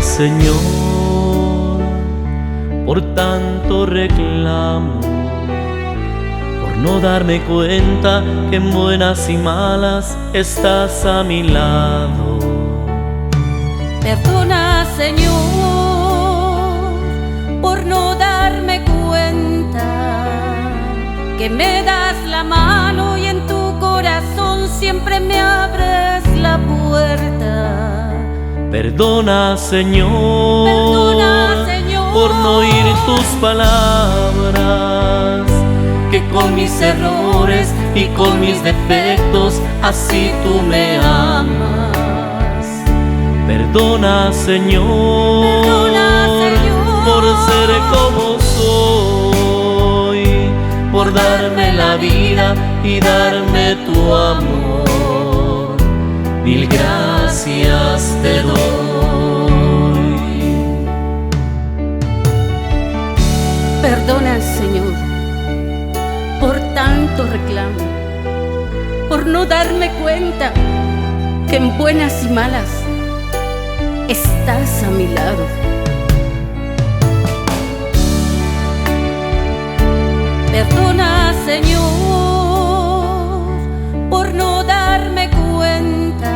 Señor, por tanto reclamo, por no darme cuenta que en buenas y malas estás a mi lado. Perdona, Señor, por no darme cuenta que me das la mano y en tu corazón siempre me abres la puerta. Perdona, Señor, por no oír tus palabras, que con mis errores y con mis defectos así tú me amas. Perdona, Señor, por ser como soy, por darme la vida y darme tu amor. Mil gracias te doy. Perdona, Señor, por tanto reclamo, por no darme cuenta que en buenas y malas estás a mi lado. Perdona, Señor, por no darme cuenta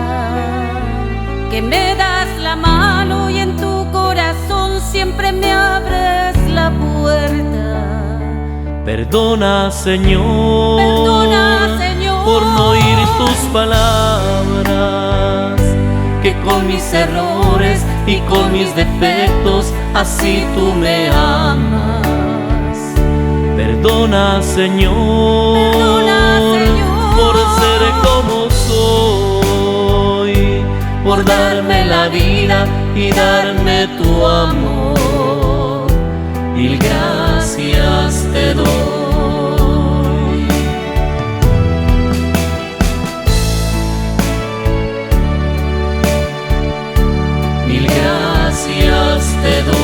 que me das la mano y en tu corazón siempre me abres la puerta. Perdona, Señor, por no oír tus palabras, que con mis errores y con mis defectos así tú me amas. Perdona, Señor, por ser como soy, por darme la vida y darme tu amor. Mil gracias te doy. Mil gracias te doy.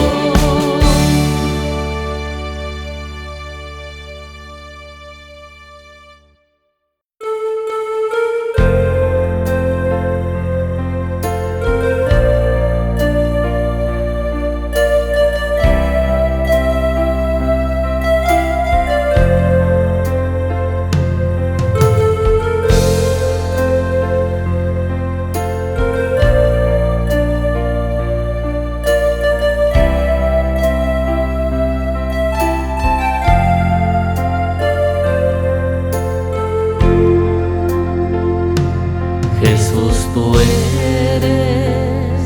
Jesús, tú eres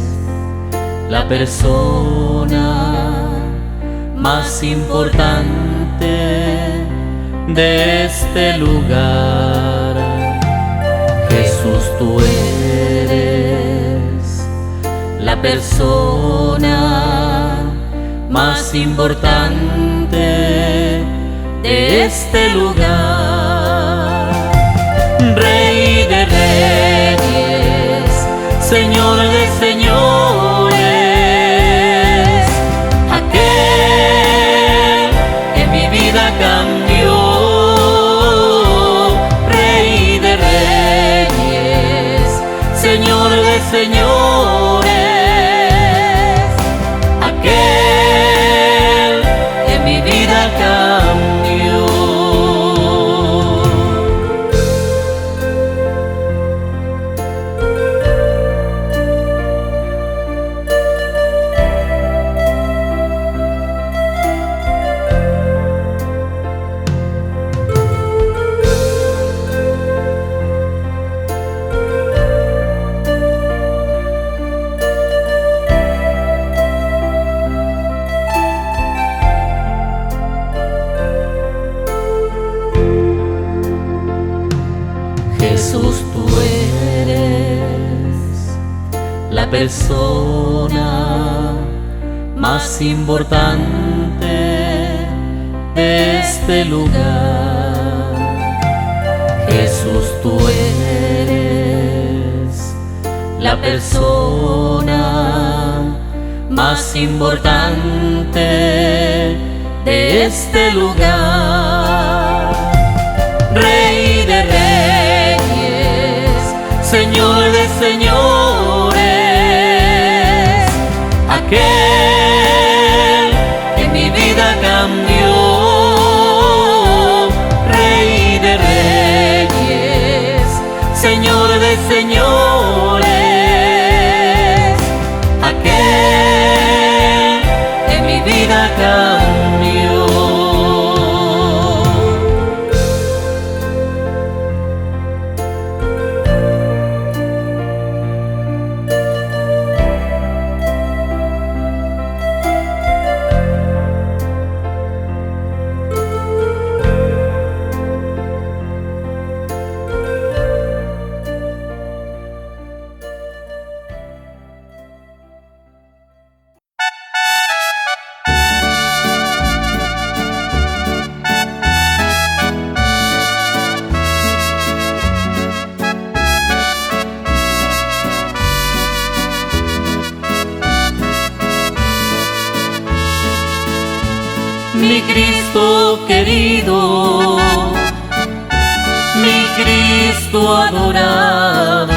la persona más importante de este lugar. Jesús, tú eres la persona más importante de este lugar. Rey de reyes, Señor de señores, aquel que mi vida cambió. Rey de reyes, Señor de señores, aquel que mi vida cambió. Jesús, tú eres la persona más importante de este lugar. Jesús, tú eres la persona más importante de este lugar. Rey de reyes, Señor de señores, aquel aquel que mi vida cambió, Rey de reyes, Señor de señores, aquel que mi vida cambió. Mi Cristo querido, mi Cristo adorado,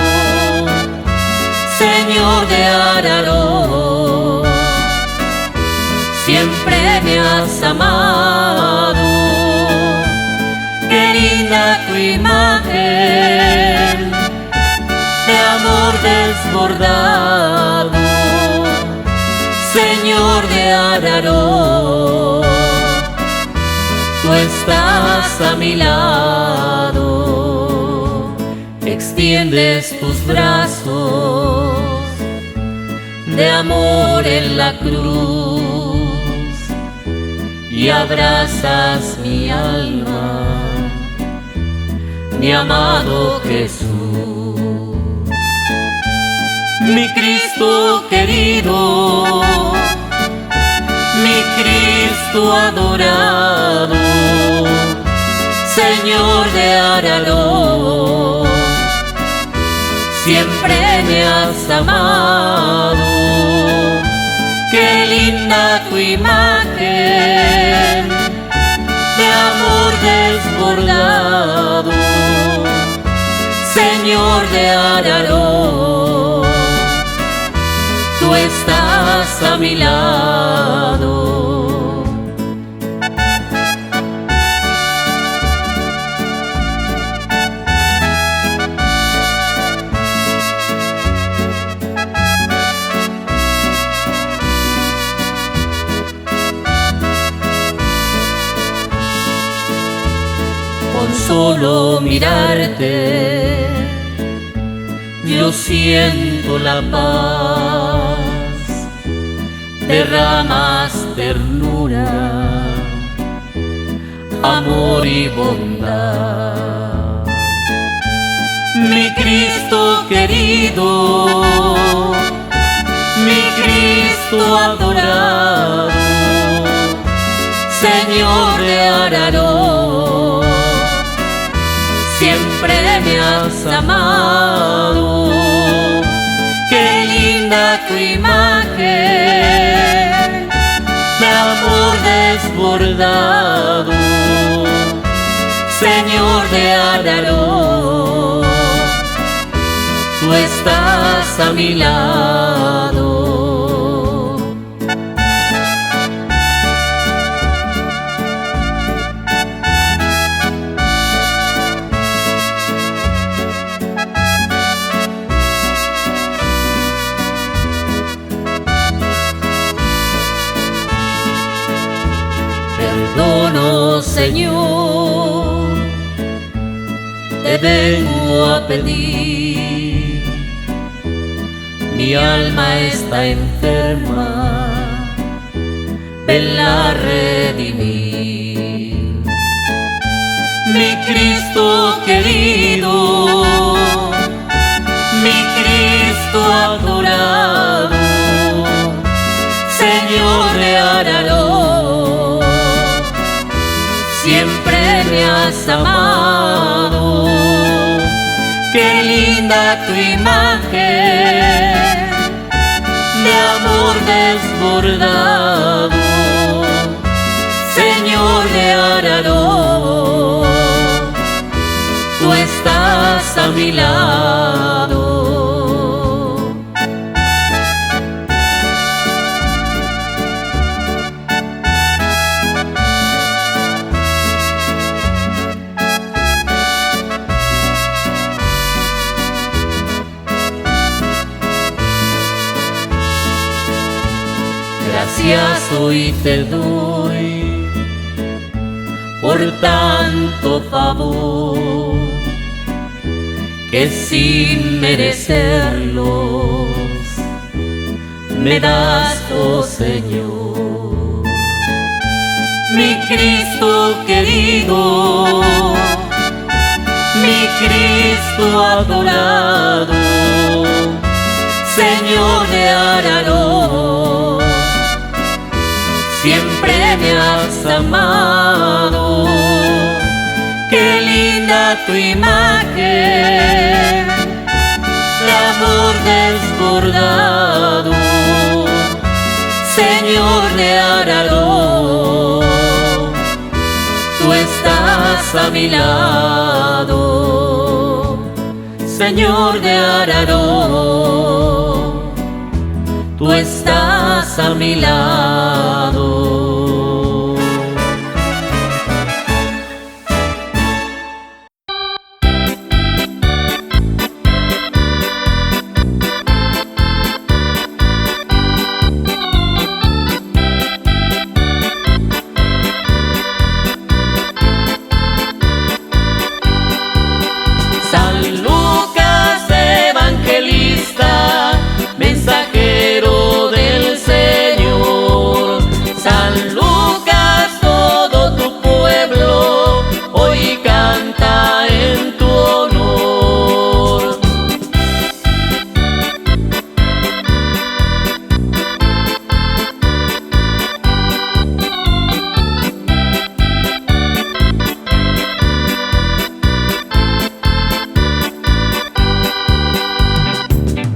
Señor de Araró, siempre me has amado. Qué linda tu imagen, de amor desbordado, Señor de Araró. Tú estás a mi lado, extiendes tus brazos de amor en la cruz y abrazas mi alma, mi amado Jesús. Mi Cristo querido, mi Cristo adorado, Señor de Araró, siempre me has amado. Qué linda tu imagen, de amor desbordado, Señor de Araró. Tú estás a mi lado. Con solo mirarte, yo siento la paz, derramas ternura, amor y bondad. Mi Cristo querido, mi Cristo adorado, Señor de Araró, siempre me has amado. Qué linda tu imagen, de amor desbordado, Señor de Araró. Tú estás a mi lado. Perdono, Señor, te vengo a pedir. Mi alma está enferma, venla a redimir. Mi Cristo querido, mi Cristo adorado, Señor de Araró, siempre me has amado. Qué linda tu imagen, de amor desbordado, Señor de Araró. Tú estás a mi lado. gracias hoy te doy por tanto favor que sin merecerlos me das, oh Señor. Mi Cristo querido, mi Cristo adorado, Señor de Araró, siempre me has amado. Qué linda tu imagen, de amor desbordado, Señor de Araró, tú estás a mi lado, Señor de Araró, tú estás a mi lado.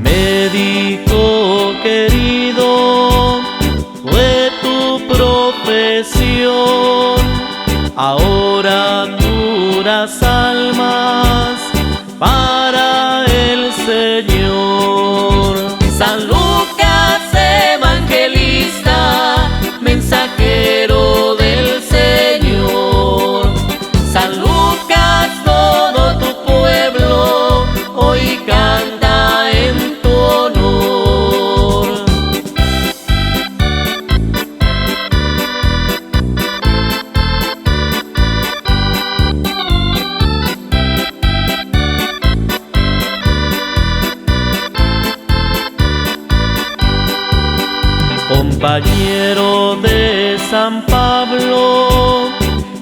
Médico querido, fue tu profesión, ahora curas almas para el Señor. San Lucas evangelista, mensajero del Señor. San Lucas, todo tu pueblo hoy canta en tu honor. Compañero de San Pablo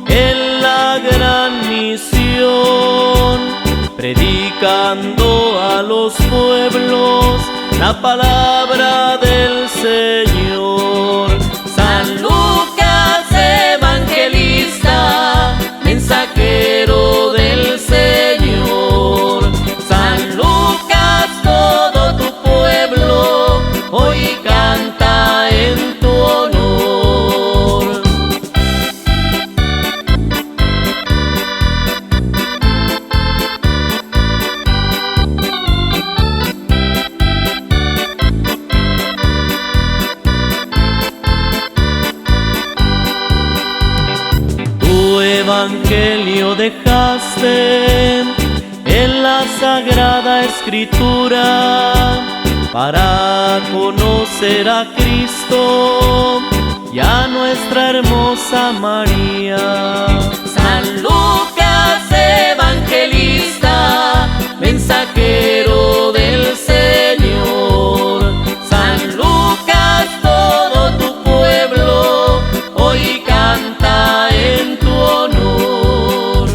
en la gran misión, predicando a los pueblos la palabra del Señor. San Lucas evangelista, mensajero del Señor. San Lucas, todo tu pueblo hoy canta en tu honor. Tu evangelio dejaste en la Sagrada Escritura para conocer a Cristo y a nuestra hermosa María. San Lucas evangelista, mensajero del Señor. San Lucas, todo tu pueblo hoy canta en tu honor.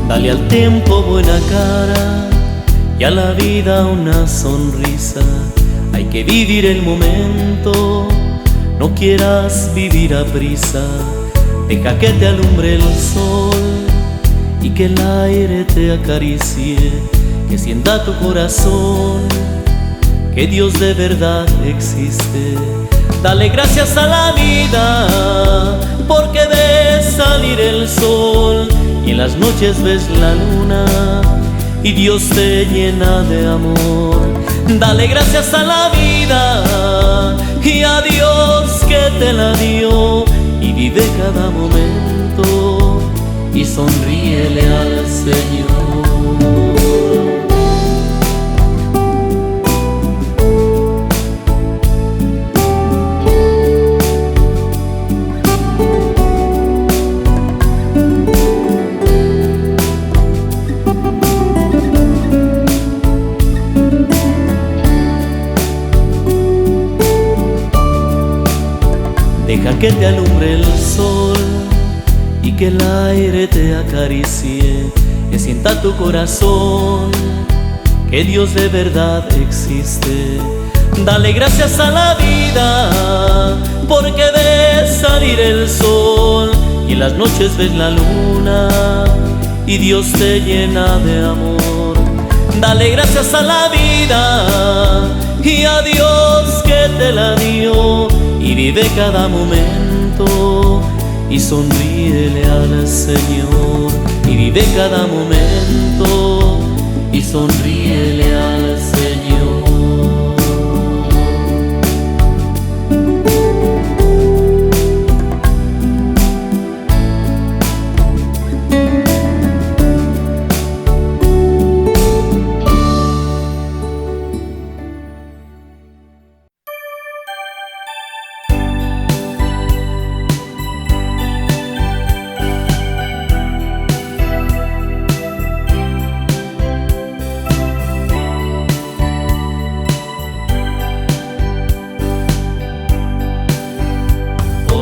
Dale al tiempo buena cara y a la vida una sonrisa. Hay que vivir el momento, no quieras vivir a prisa. Deja que te alumbre el sol y que el aire te acaricie, que sienta tu corazón que Dios de verdad existe. Dale gracias a la vida porque ves salir el sol y en las noches ves la luna y Dios te llena de amor. Dale gracias a la vida y a Dios que te la dio, y vive cada momento y sonríele al Señor. Deja que te alumbre el sol y que el aire te acaricie, que sienta tu corazón que Dios de verdad existe. Dale gracias a la vida porque ves salir el sol y en las noches ves la luna y Dios te llena de amor. Dale gracias a la vida y a Dios que te la dio, y vive cada momento y sonríele al Señor. Y vive cada momento y sonríele al Señor.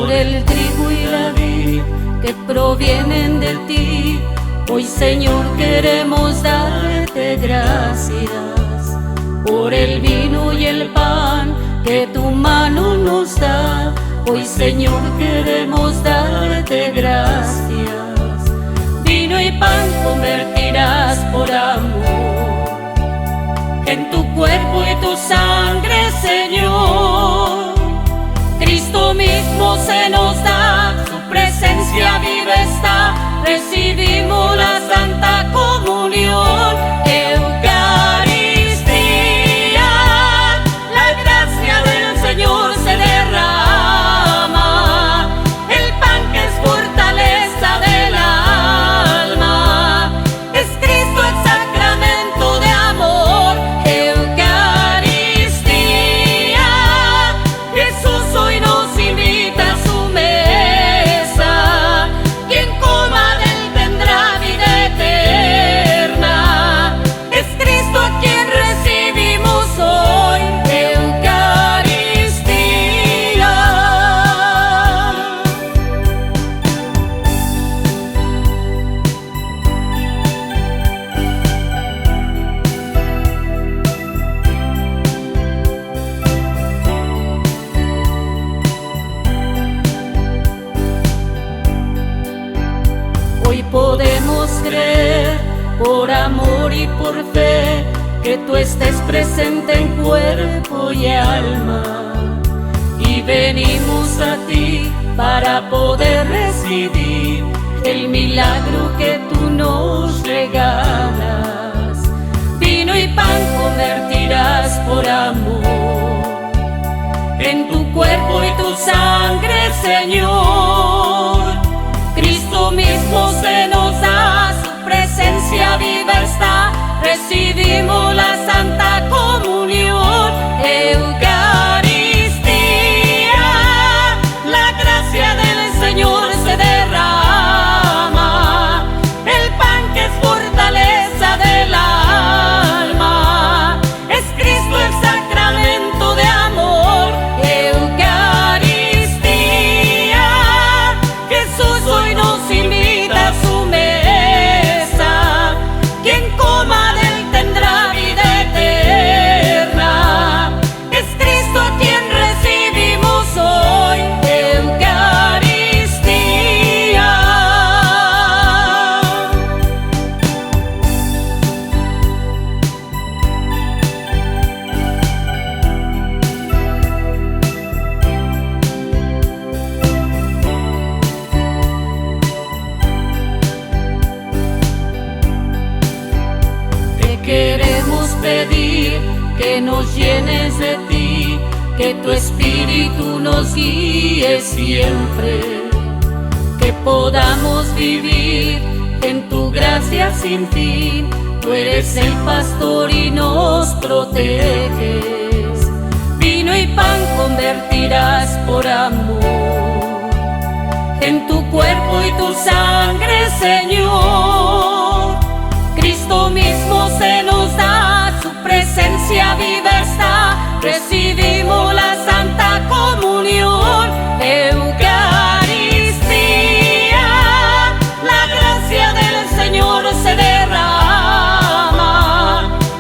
El trigo y la vid que provienen de ti, hoy Señor queremos darte gracias. Por el vino y el pan que tu mano nos da, hoy Señor queremos darte gracias. Vino y pan convertirás por amor en tu cuerpo y tu sangre, Señor. Cristo mismo se nos da, su presencia viva está, recibimos la Santa Comunión, Eucaristía. La gracia del Señor se derrama, el pan que es fortaleza del alma, es Cristo el sacramento de amor, Eucaristía. Jesús hoy nos invita a su mesa, quien coma de él tendrá vida eterna, es Cristo a quien recibimos hoy, Eucaristía. Hoy podemos creer por amor y por fe que tú estés presente en cuerpo y alma, y venimos a ti para poder recibir el milagro que tú nos regalas. Vino y pan convertirás por amor en tu cuerpo y tu sangre, Señor. Cristo mismo se nos da, su presencia viva está, recibimos la Santa Comunión, Eucaristía. La gracia del Señor se derrama, el pan que es fortaleza del alma, es Cristo el sacramento de amor, Eucaristía. Jesús hoy nos invita a su mesa, quien coma de él tendrá vida eterna. que tu espíritu nos guíe siempre, que podamos vivir en tu gracia sin fin. Tú eres el pastor y nos proteges, vino y pan convertirás por amor, en tu cuerpo y tu sangre, Señor. Cristo mismo se nos da, su presencia viva está, recibimos la Santa Comunión, Eucaristía, la gracia del Señor se derrama,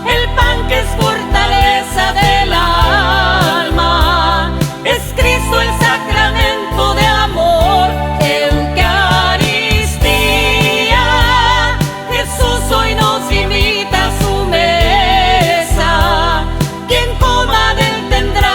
el pan que es fortaleza del alma, es Cristo el sacramento de amor, Eucaristía, Jesús hoy nos invita a su mesa, quien coma de él tendrá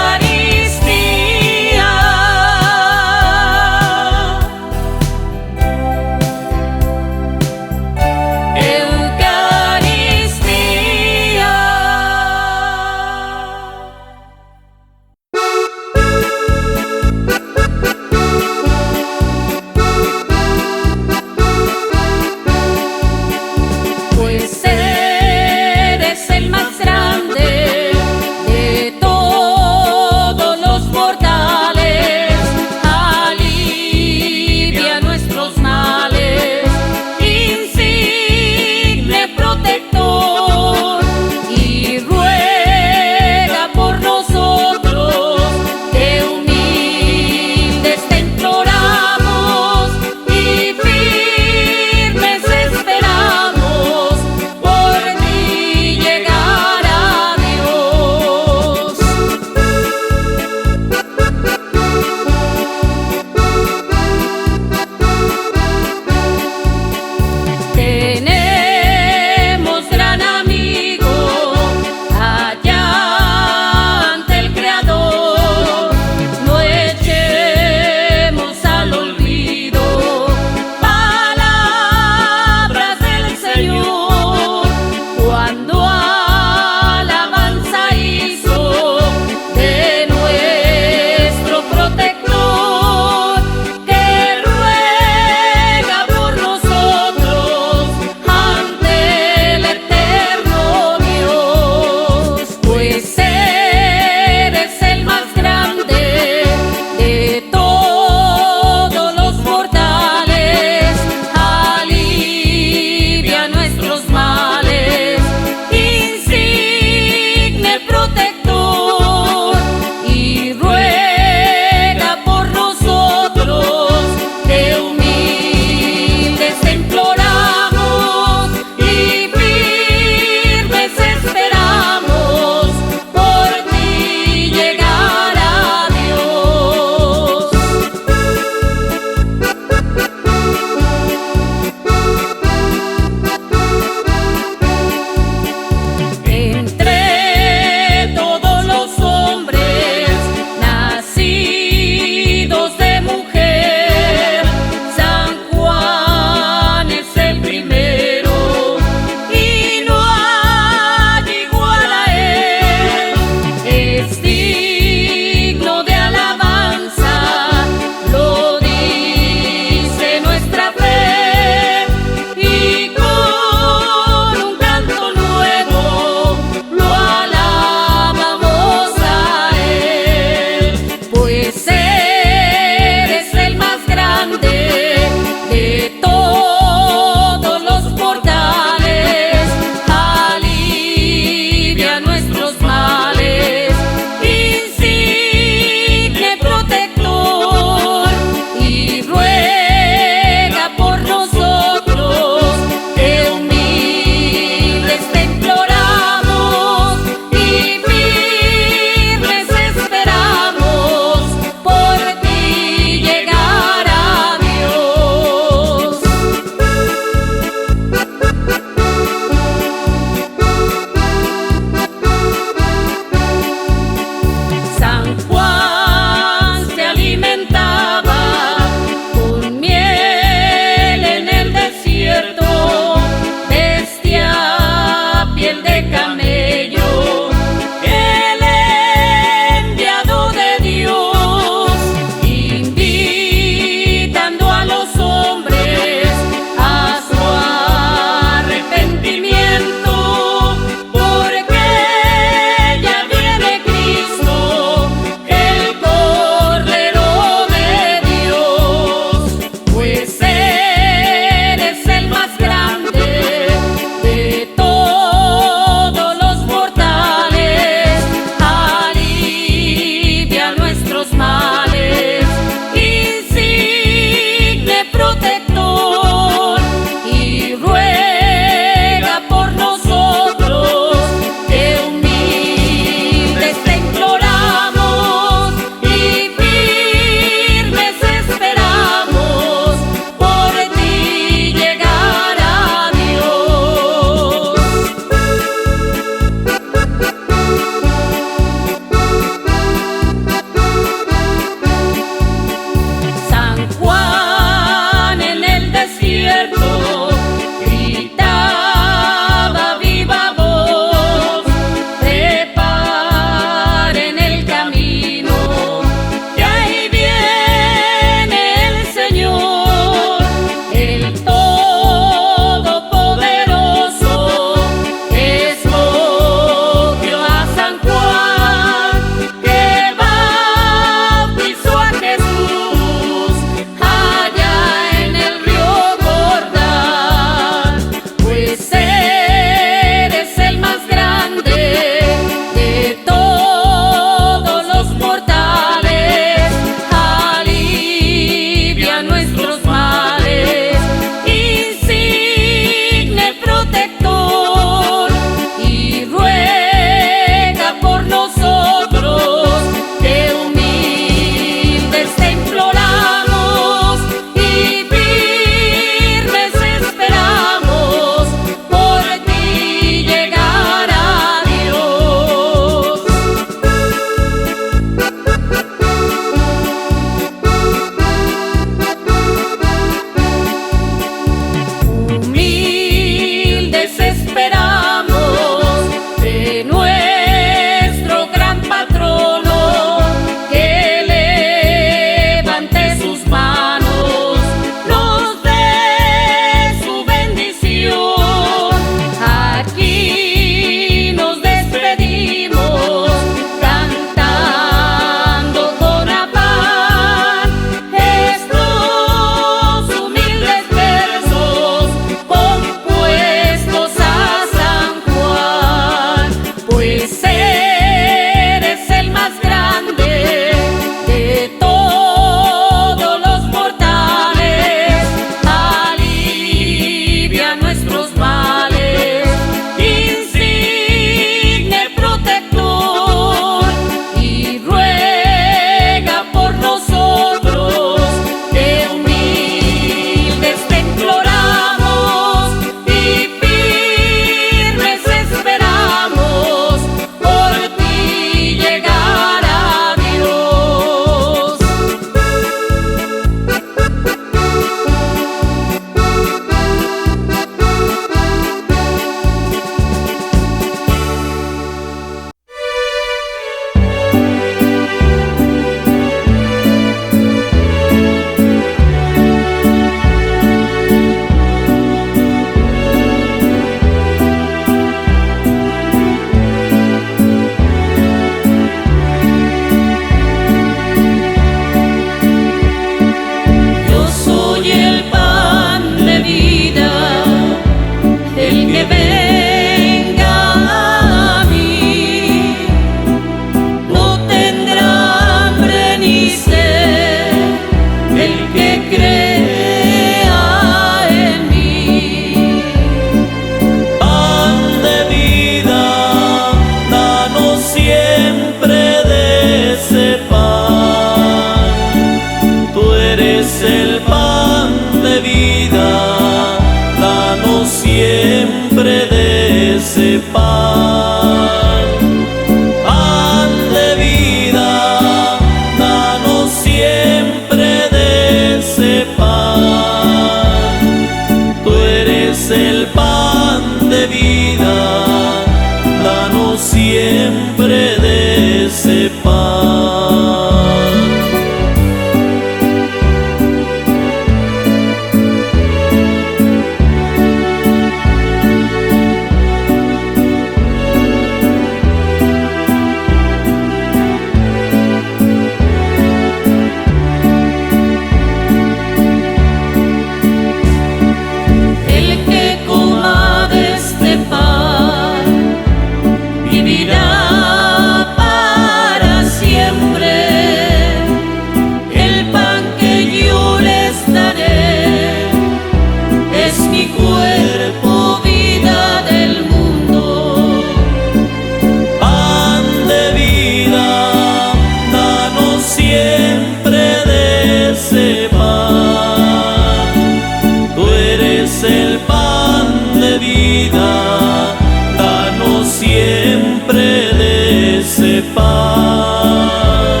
ese pan,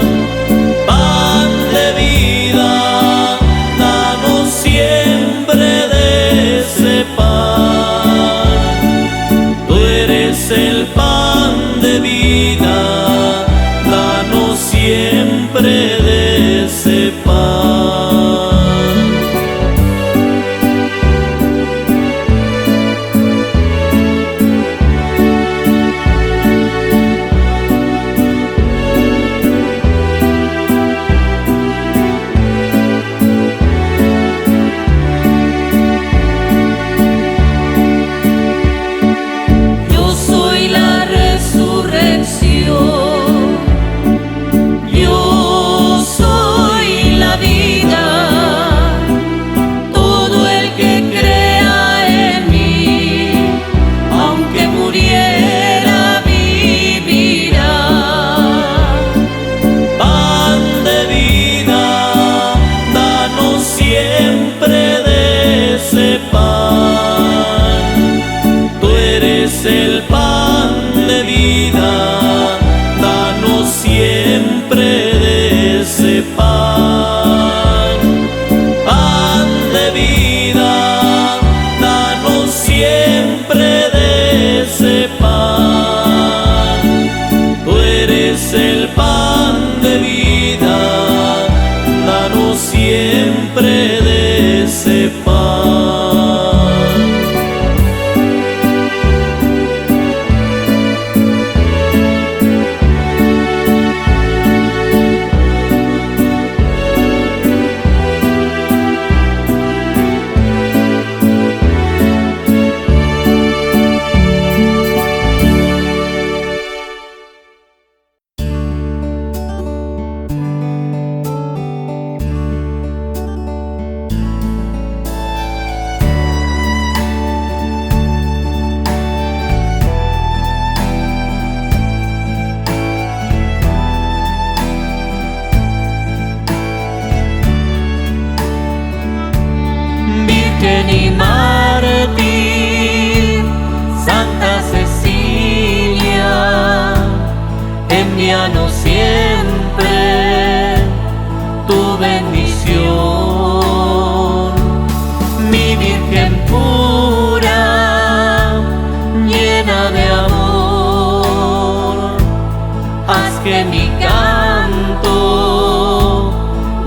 pan de vida, danos siempre de ese pan. Tú eres el pan de vida, danos siempre de ese pan. El pan de vida, danos siempre de ese pan. Pan de vida, danos siempre de ese pan. Tú eres el pan de vida, danos siempre de ese pan. Virgen y mártir, Santa Cecilia, envíanos siempre tu bendición. Mi Virgen pura, llena de amor, haz que mi canto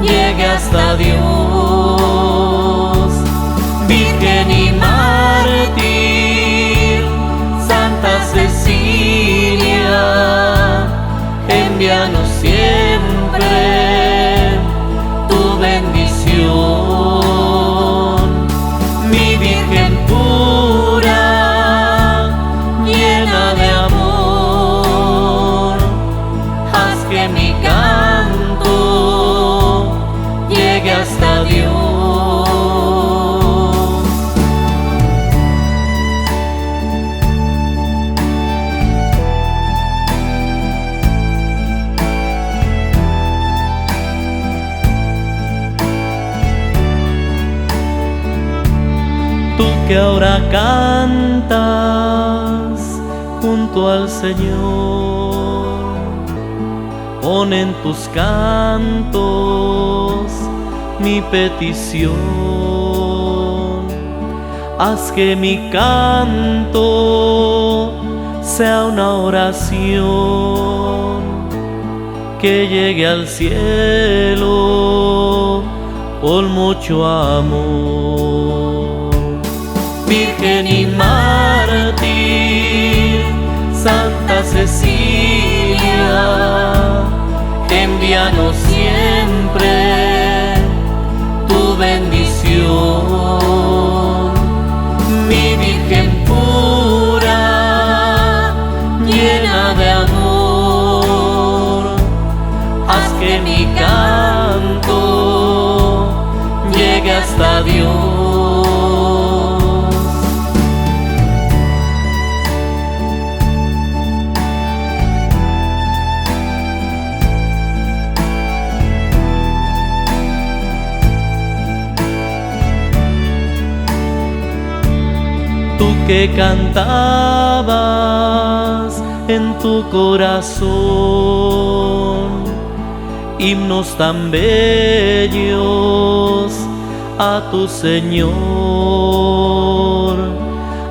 llegue hasta Dios. Virgen y mártir, Santa Cecilia, envíanos siempre tu bendición. Mi Virgen pura, llena de amor, haz que mi canto llegue hasta Dios. Tú que ahora cantas junto al Señor, pon en tus cantos mi petición. Haz que mi canto sea una oración que llegue al cielo por mucho amor. Virgen y mártir, Santa Cecilia, envíanos siempre tu bendición. Mi Virgen pura, llena de amor, haz que mi canto llegue hasta Dios. Tú que cantabas en tu corazón, himnos tan bellos a tu Señor.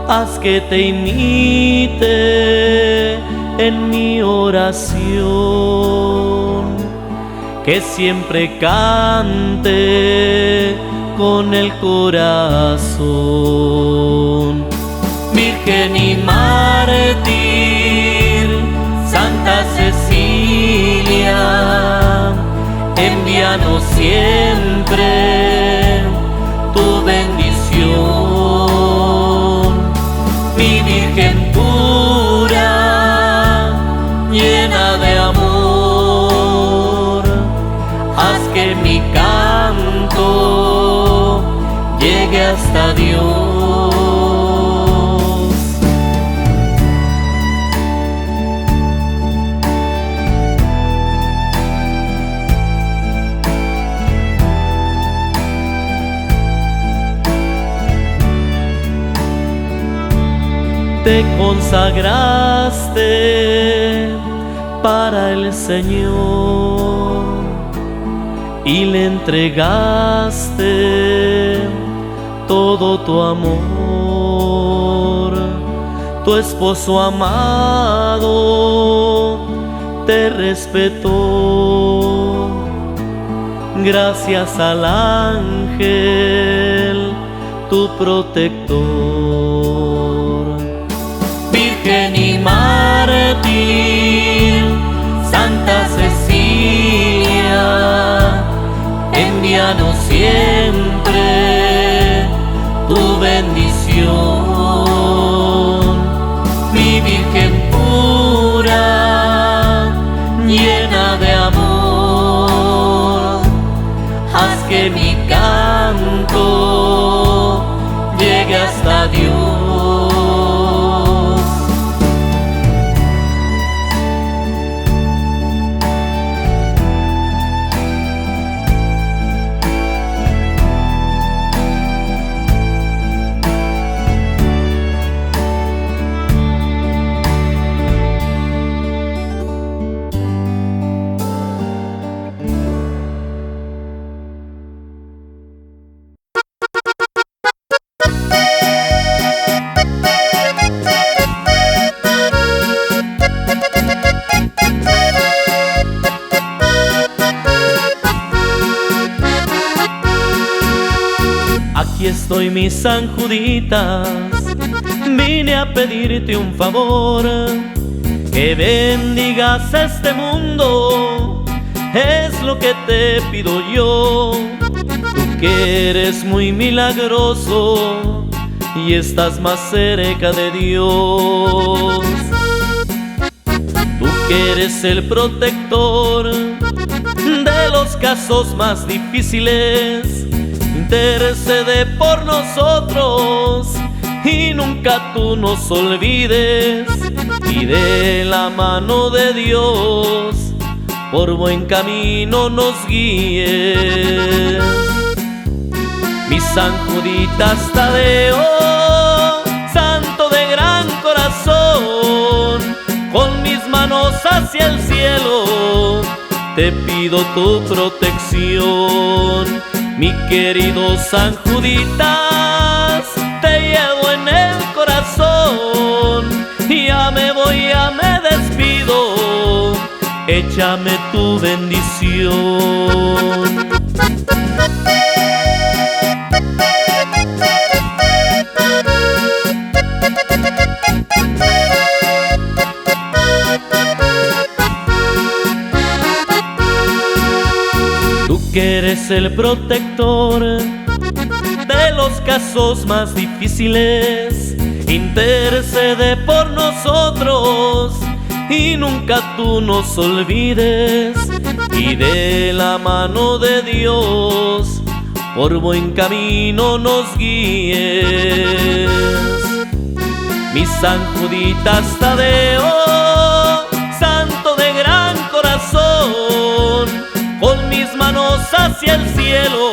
Haz que te imite en mi oración, que siempre cante con el corazón. Virgen y mártir, Santa Cecilia, envíanos siempre tu bendición. Mi Virgen pura, llena de amor, haz que mi canto llegue hasta Dios. Te consagraste para el Señor y le entregaste todo tu amor. Tu esposo amado te respetó, gracias al ángel, tu protector. Virgen y mártir, Santa Cecilia, envíanos siempre tu bendición. Mi Virgen pura, llena de amor, haz que mi canto llegue hasta Dios. Aquí estoy, mi San Juditas, vine a pedirte un favor, que bendigas este mundo, es lo que te pido yo. Tú que eres muy milagroso y estás más cerca de Dios. Tú que eres el protector de los casos más difíciles, intercede por nosotros y nunca tú nos olvides, y de la mano de Dios por buen camino nos guíes. Mi San Juditas Tadeo, santo de gran corazón, con mis manos hacia el cielo te pido tu protección. Mi querido San Juditas, te llevo en el corazón, ya me voy, ya me despido, échame tu bendición. Tú que eres el protector de los casos más difíciles, intercede por nosotros y nunca tú nos olvides, y de la mano de Dios por buen camino nos guíes. Mi San Juditas Tadeo, santo de gran corazón, con mis manos hacia el cielo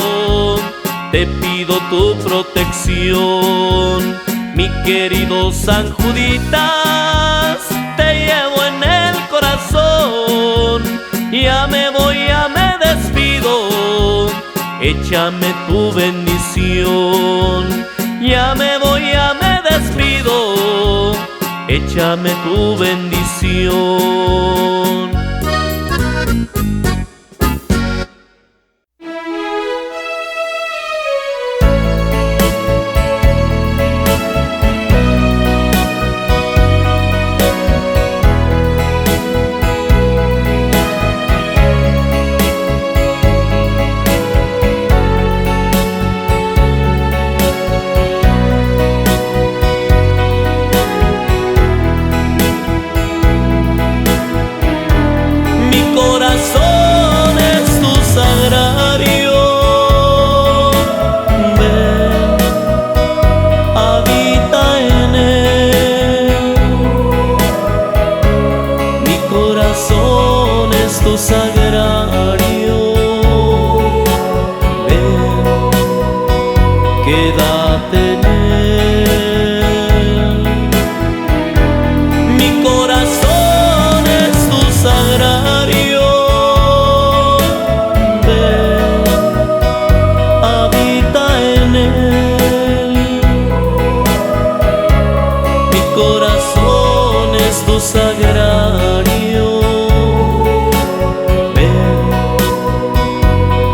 te pido tu protección. Mi querido San Juditas, te llevo échame tu bendición. Ya me voy, ya me despido, échame tu bendición. Sagrario, ven, quédate en él. Mi corazón es tu sagrario, ven, habita en él. Mi corazón es tu sagrario,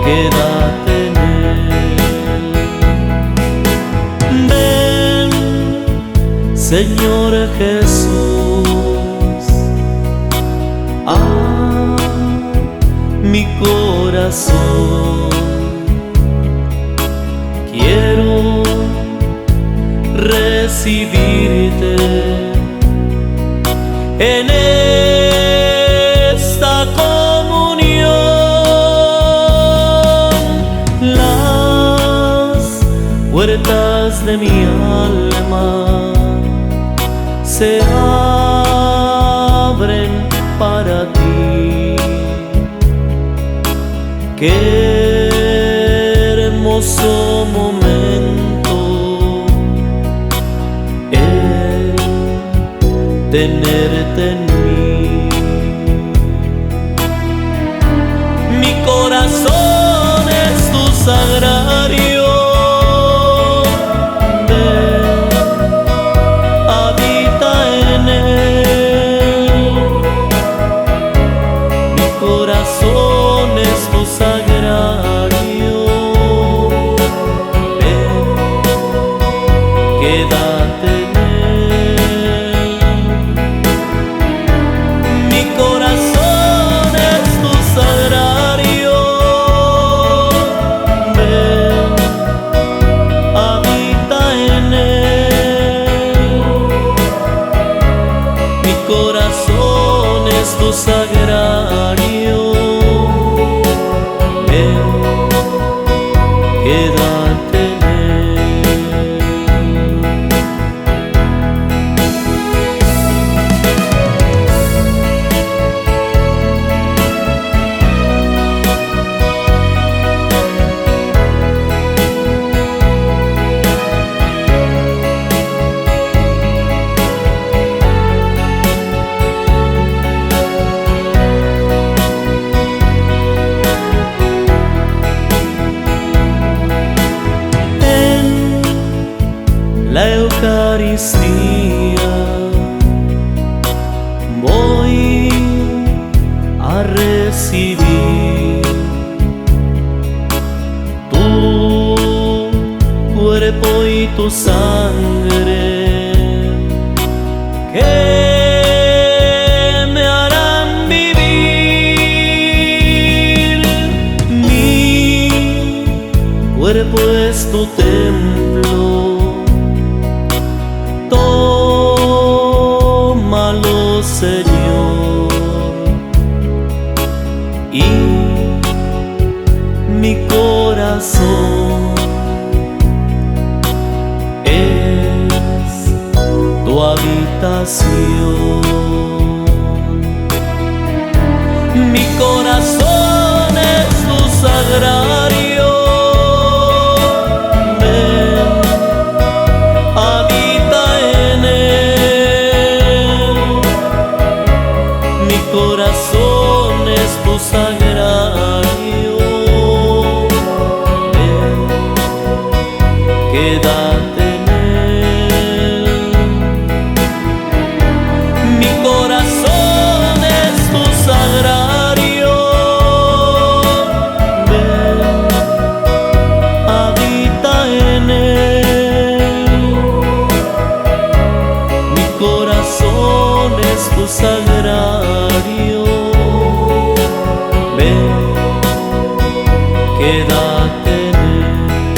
quédate en él. Ven, Señor Jesús, a mi corazón. Quiero recibirte en esta comunión. Las puertas de mi alma se abren para ti. Qué hermoso momento el tenerte en mí. Mi corazón es tu sagrario, ven, habita en él. Mi corazón es tu sagrario, ven, quédate en él. Mi corazón es tu sagrario, ven, habita en él. Mi corazón es tu sagrario, ven, quédate en la Eucaristía. Voy a recibir tu cuerpo y tu sangre, que me harán vivir. Mi cuerpo es tu templo, tómalo, Señor, y mi corazón es tu habitación. Mi corazón es tu sagrario, ven, habita en él. Mi corazón es tu sagrario, ven, quédate en él.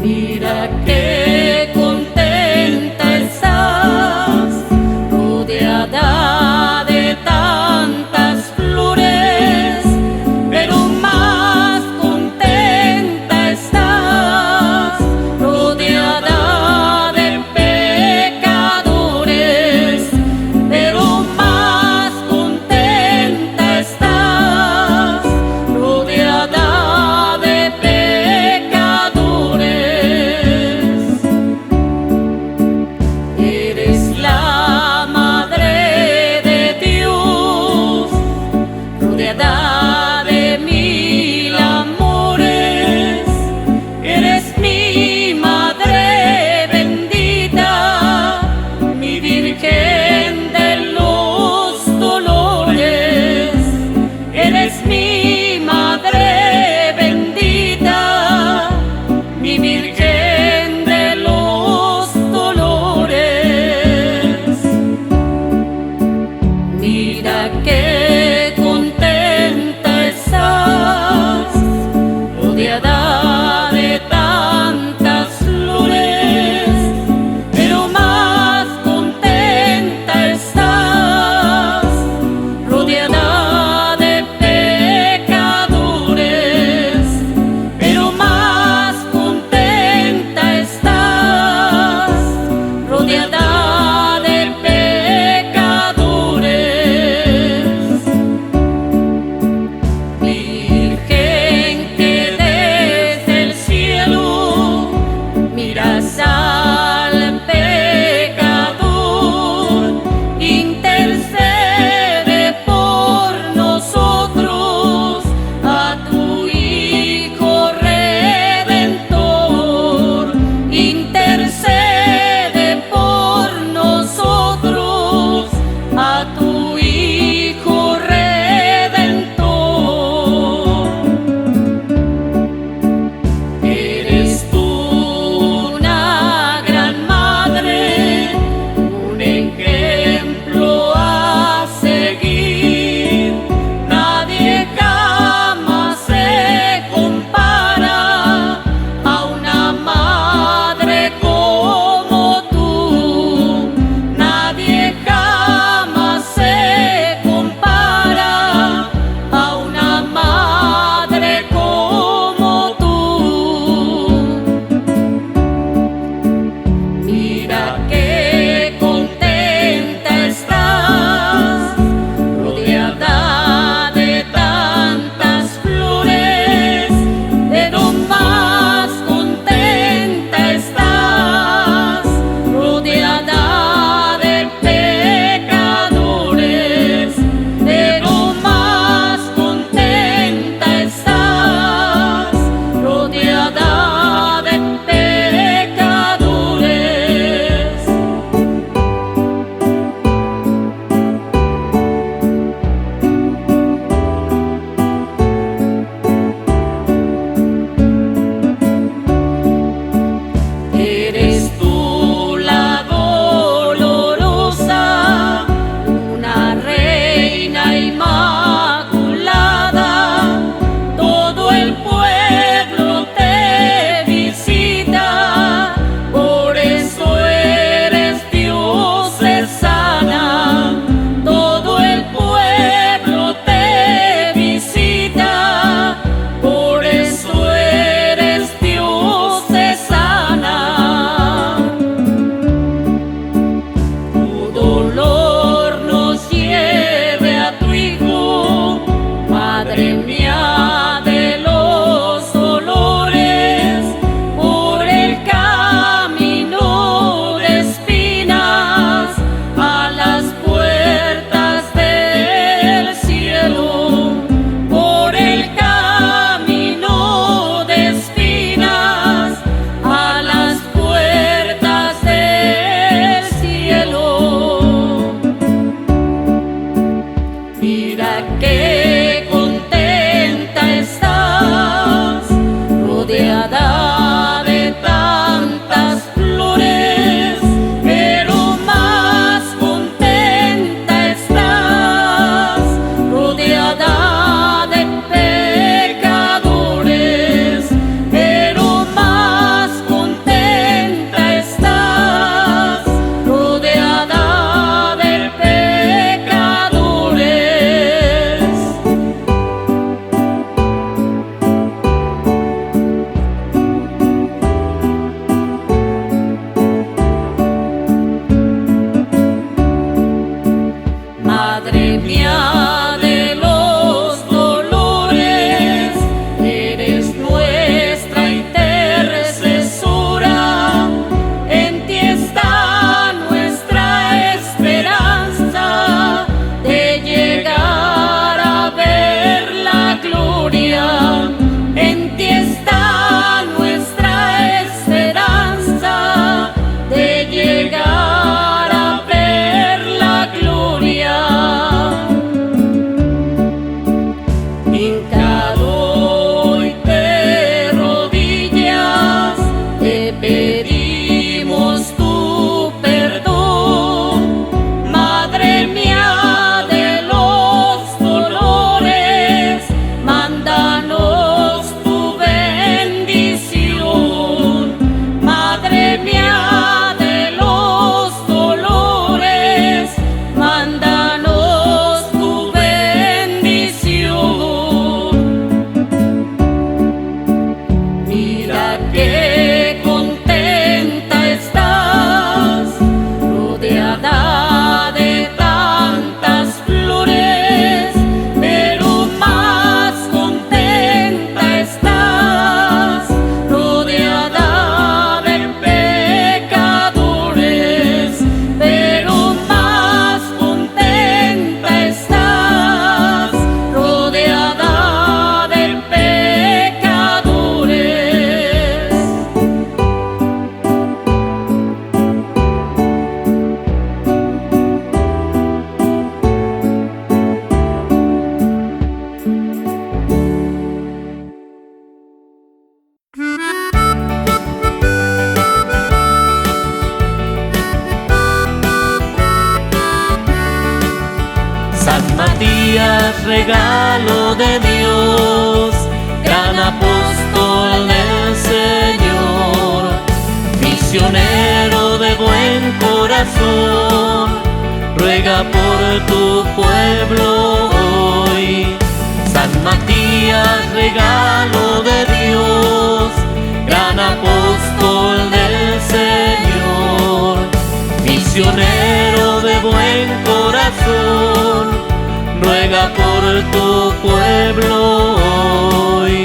Mira que qué contenta estás, rodeada de tantas flores, pero más contenta estás, rodeada de pecadores, pero más contenta estás, rodeada de pecadores. San Matías, regalo de Dios, gran apóstol del Señor, misionero de buen corazón, ruega por tu pueblo hoy. San Matías, regalo de Dios, gran apóstol del Señor, misionero de buen corazón, ruega por tu pueblo hoy.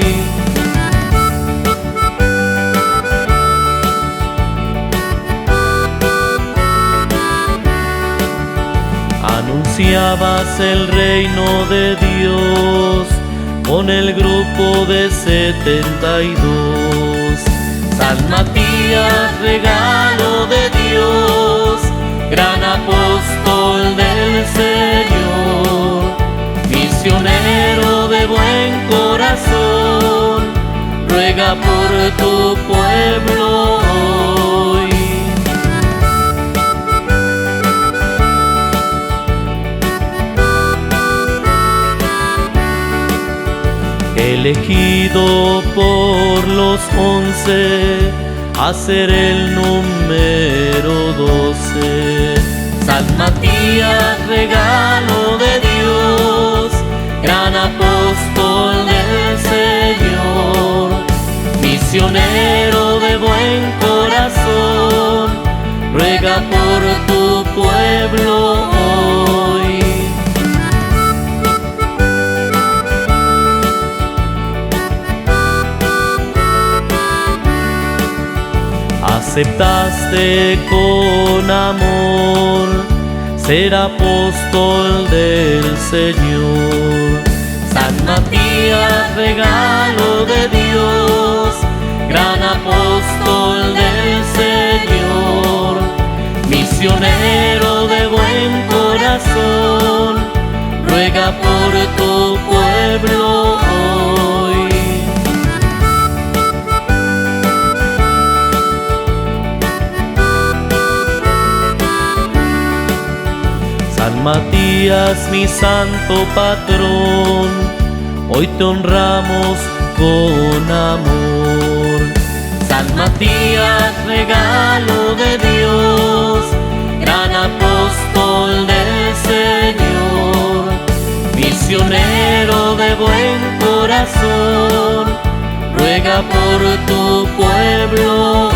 Anunciabas el reino de Dios con el grupo de 72. San Matías, regalo de Dios, gran apóstol del Señor, misionero de buen corazón, ruega por tu pueblo hoy. Elegido por los 11 a ser el número 12. San Matías, regalo de Dios, gran apóstol del Señor, misionero de buen corazón, ruega por tu pueblo hoy. Aceptaste con amor ser apóstol del Señor. San Matías, regalo de Dios, gran apóstol del Señor, misionero de buen corazón, ruega por tu pueblo hoy. San Matías, mi santo patrón, hoy te honramos con amor. San Matías, regalo de Dios, gran apóstol del Señor, misionero de buen corazón, ruega por tu pueblo